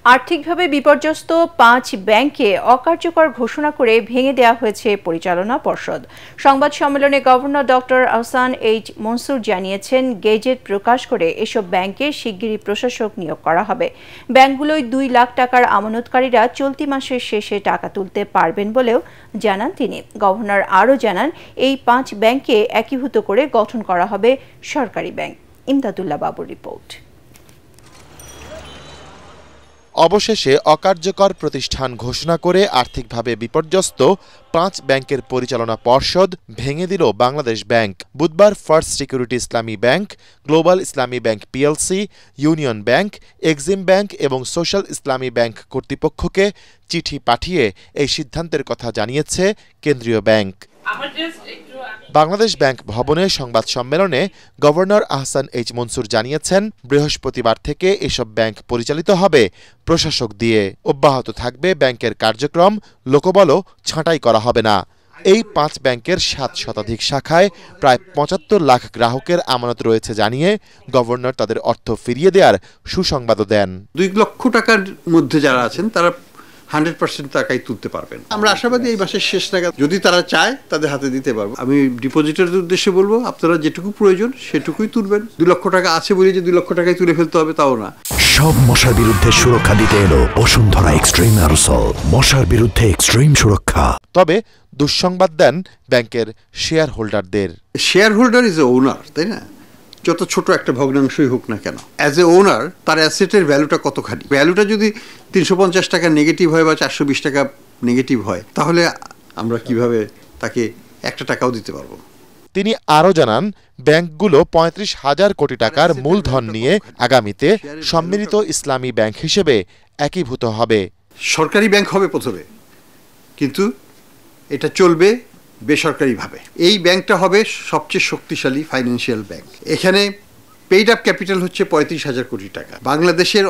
আর্থিকভাবে বিপর্যস্ত ৫ ব্যাংককে অকার্যকর ঘোষণা করে ভেঙে দেওয়া হয়েছে পরিচালনা পর্ষদ। সংবাদ সম্মেলনে governor doctor Ahsan H Mansur জানিয়েছেন, গেজেট প্রকাশ করে এসব ব্যাংকে শিগগিরই প্রশাসক নিয়োগ করা হবে। ব্যাংকগুলোয় ২ লাখ টাকার আমানতকারীরা চলতি মাসের শেষে টাকা তুলতে পারবেন বলেও জানান তিনি। গভর্নর আরও জানান, এই ৫ ব্যাংককে একীভূত করে গঠন করা হবে সরকারি ব্যাংক। ইমদাদুল্লাহ বাবুর রিপোর্ট। অবশেষে অকার্যকর প্রতিষ্ঠান ঘোষণা করে আর্থিকভাবে বিপর্যস্ত ৫ ব্যাংকের পরিচালনা পর্ষদ ভেঙে দিল বাংলাদেশ ব্যাংক। বুধবার ফার্স্ট সিকিউরিটি ইসলামী ব্যাংক, গ্লোবাল ইসলামী bank PLC, union bank, Exim bank এবং সোশ্যাল ইসলামী ব্যাংক কর্তৃপক্ষকে চিঠি পাঠিয়ে এই সিদ্ধান্তের কথা জানিয়েছে কেন্দ্রীয় ব্যাংক। বাংলাদেশ ব্যাংক ভবনে সংবাদ সম্মেলনে গভর্নর আহসান এইচ মনসুর জানিয়েছেন, বৃহস্পতিবার থেকে এসব ব্যাংক পরিচালিত হবে প্রশাসক দিয়ে। অব্যাহত থাকবে ব্যাংকের কার্যক্রম, লোকবলও ছাঁটাই করা হবে না। এই ৫ ব্যাংকের ৭ শতাধিক শাখায় প্রায় ৭৫ লাখ গ্রাহকের আমানত রয়েছে জানিয়ে গভর্নর তাদের অর্থ ফিরিয়ে দেওয়ার সুসংবাদও দেন। ২ লক্ষ টাকার মধ্যে যারা আছেন তারা 100% টাকাই তুলতে পারবেন। আমরা আশাবাদী এই মাসের শেষ নাগাদ যদি তারা চায় তাদের হাতে দিতে পারবো। আমি ডিপোজিটরদের উদ্দেশ্যে বলবো, আপনারা যেটুকু প্রয়োজন সেটুকুই তুলবেন। ২ লক্ষ টাকা আছে বলে যে ২ লক্ষ টাকাই তুলে ফেলতে হবে তাও না। সব মশার বিরুদ্ধে সুরক্ষা দিতে এলো বসুন্ধরা এক্সট্রিম অ্যারোসল, মশার বিরুদ্ধে এক্সট্রিম সুরক্ষা। তবে দুঃসংবাদ দেন ব্যাংকের শেয়ার হোল্ডারদের। শেয়ার হোল্ডার ইজ এ ওনার, তাই না? যত ছোট একটা ভগ্নাংশই হোক না কেন, অ্যাজ এ ওনার তার অ্যাসেটের ভ্যালুটা কতখানি, ভ্যালুটা যদি ৩৫০ টাকা নেগেটিভ হয় বা ৪২০ টাকা নেগেটিভ হয়, তাহলে আমরা কিভাবে তাকে ১ টাকাও দিতে পারবো। তিনি আরও জানান, ব্যাংকগুলো ৩৫,০০০ কোটি টাকার মূলধন নিয়ে আগামীতে সম্মিলিত ইসলামী ব্যাংক হিসেবে একীভূত হবে। সরকারি ব্যাংক হবে প্রথমে, কিন্তু এটা চলবে বেসরকারিভাবে। এই ব্যাংকটা হবে সবচেয়ে শক্তিশালী ফাইন্যান্সিয়াল ব্যাংক। এখানে পেইড আপ ক্যাপিটাল হচ্ছে ৩৫,০০০ কোটি টাকা। বাংলাদেশের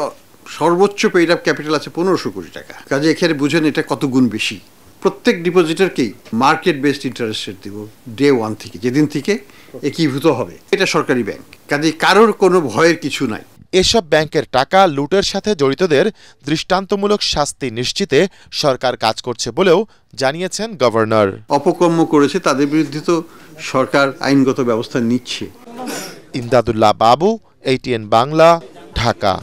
সর্বোচ্চ পেইড আপ ক্যাপিটাল আছে ১৫০০ কোটি টাকা। কাজে এখানে বুঝেন এটা কত গুণ বেশি। প্রত্যেক ডিপোজিটরকেই মার্কেট বেসড ইন্টারেস্ট রেট দেব ডে 1 থেকে, যেদিন থেকে একীভূত হবে। এটা সরকারি ব্যাংক, কাজে কারোর কোনো ভয়ের কিছু নাই। এসব ব্যাংকের টাকা লুটের সাথে জড়িতদের দৃষ্টান্তমূলক শাস্তি নিশ্চিতে সরকার কাজ করছে বলেও জানিয়েছেন গভর্নর। অপকর্ম করেছে তাদের বিরুদ্ধে তো সরকার আইনগত ব্যবস্থা নিচ্ছে। ইমদাদুল্লাহ বাবু, ATN বাংলা, ঢাকা।